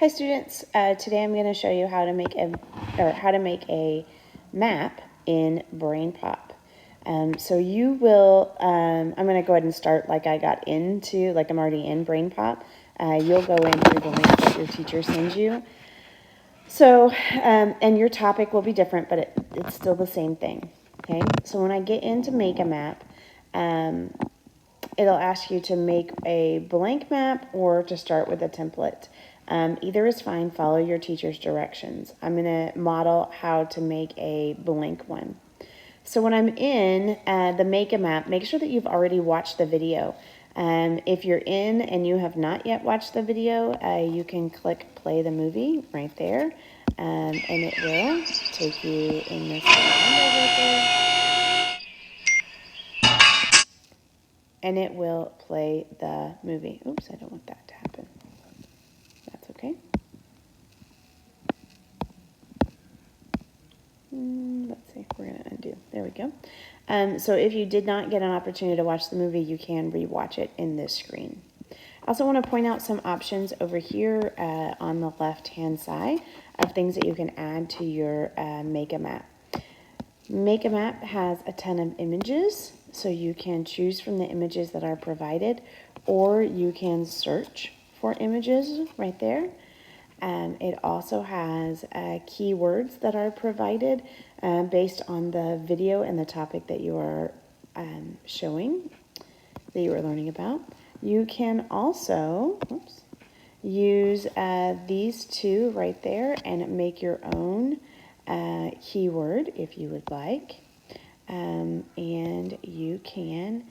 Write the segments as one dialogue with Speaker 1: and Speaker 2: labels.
Speaker 1: Hi students, today I'm going to show you how to make a map in BrainPop. So you will, I'm going to go ahead and start like I'm already in BrainPop. You'll go in through the link that your teacher sends you. So, and your topic will be different, but it's still the same thing. Okay, so when I get into make a map, it'll ask you to make a blank map or to start with a template. Either is fine. Follow your teacher's directions. I'm going to model how to make a blank one. So when I'm in the make a map, make sure that you've already watched the video. If you're in and you have not yet watched the video, you can click play the movie right there, and it will take you in this right there. And it will play the movie. Oops, I don't want that to happen. That's okay. Let's see, we're going to undo. There we go. So if you did not get an opportunity to watch the movie, you can rewatch it in this screen. I also want to point out some options over here on the left-hand side of things that you can add to your Make a Map. Make a Map has a ton of images, so you can choose from the images that are provided, or you can search for images right there. It also has keywords that are provided based on the video and the topic that you are showing, that you are learning about. You can also use these two right there and make your own keyword if you would like. And you can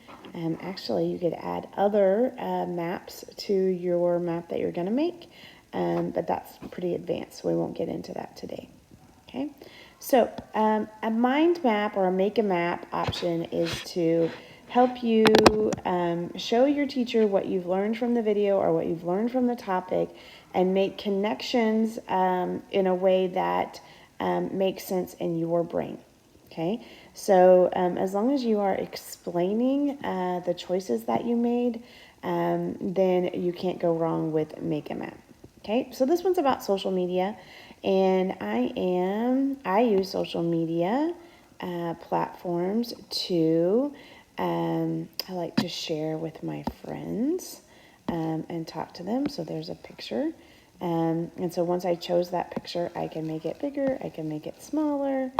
Speaker 1: actually, you could add other maps to your map that you're going to make, but that's pretty advanced, so we won't get into that today. Okay, so a mind map or a make a map option is to help you show your teacher what you've learned from the video or what you've learned from the topic and make connections in a way that makes sense in your brain. Okay, so as long as you are explaining the choices that you made, then you can't go wrong with make a map. Okay, so this one's about social media, and I use social media platforms to, I like to share with my friends and talk to them. So there's a picture. And so once I chose that picture, I can make it bigger, I can make it smaller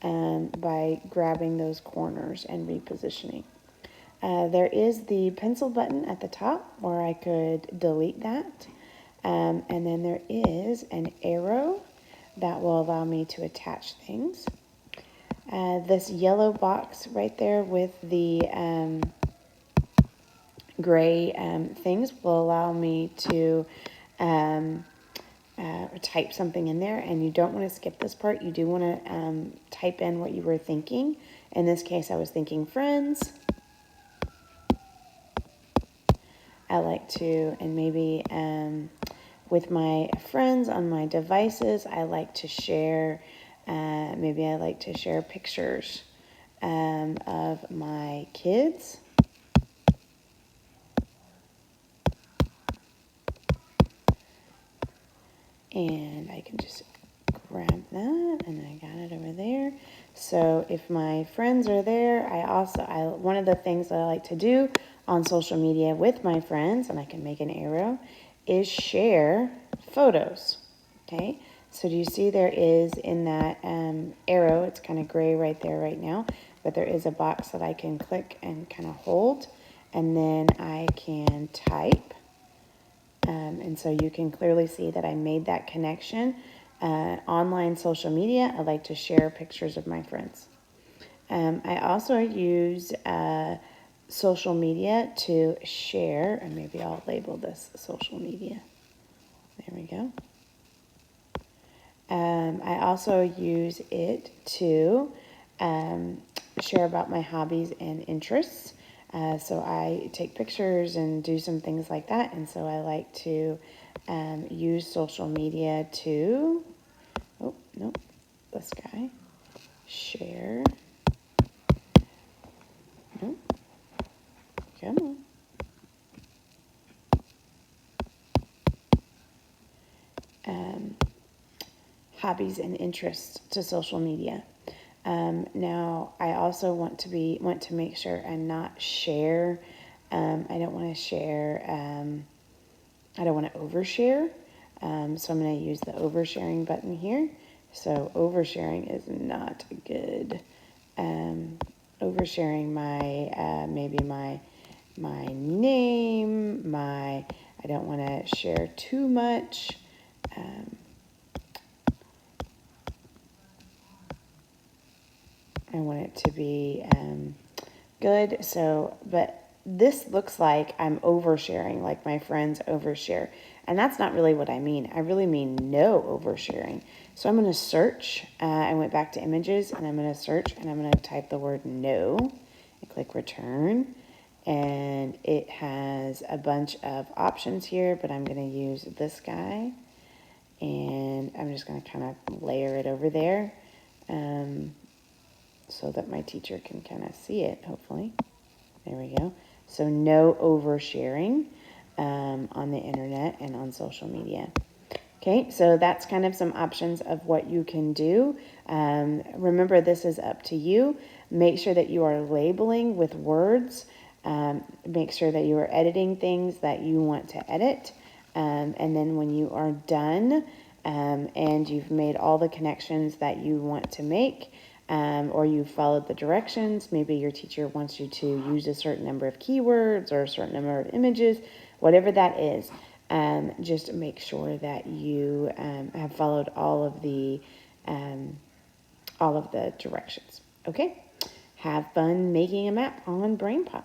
Speaker 1: by grabbing those corners and repositioning. There is the pencil button at the top where I could delete that. And then there is an arrow that will allow me to attach things. This yellow box right there with the gray things will allow me to type something in there, and you don't want to skip this part. You do want to type in what you were thinking. In this case, I was thinking friends. I like to, and maybe with my friends on my devices, I like to share, maybe I like to share pictures of my kids. And I can just grab that, and I got it over there. So if my friends are there, one of the things that I like to do on social media with my friends, and I can make an arrow, is share photos. Okay, so do you see there is in that arrow, it's kind of gray right there right now, but there is a box that I can click and kind of hold, and then I can type. And so you can clearly see that I made that connection. Online social media, I like to share pictures of my friends. I also use social media to share, and maybe I'll label this social media. There we go. I also use it to share about my hobbies and interests. So I take pictures and do some things like that. And so I like to use social media to, oh, nope, this guy, share, nope, come on. hobbies and interests to social media. Now, I also want to make sure and not share. I don't want to share. I don't want to overshare. So I'm going to use the oversharing button here. So oversharing is not good. Oversharing my maybe my name. I don't want to share too much. I want it to be good. So, but this looks like I'm oversharing, like my friends overshare. And that's not really what I mean. I really mean no oversharing. So I'm going to search. I went back to images and I'm going to search and I'm going to type the word no and click return. And it has a bunch of options here, but I'm going to use this guy. And I'm just going to kind of layer it over there. So that my teacher can kind of see it, hopefully. There we go. So no oversharing on the internet and on social media. Okay, so that's kind of some options of what you can do. Remember, this is up to you. Make sure that you are labeling with words. Make sure that you are editing things that you want to edit. And then when you are done and you've made all the connections that you want to make, or you followed the directions, maybe your teacher wants you to use a certain number of keywords or a certain number of images, whatever that is, just make sure that you have followed all of the directions. Okay? Have fun making a map on BrainPop.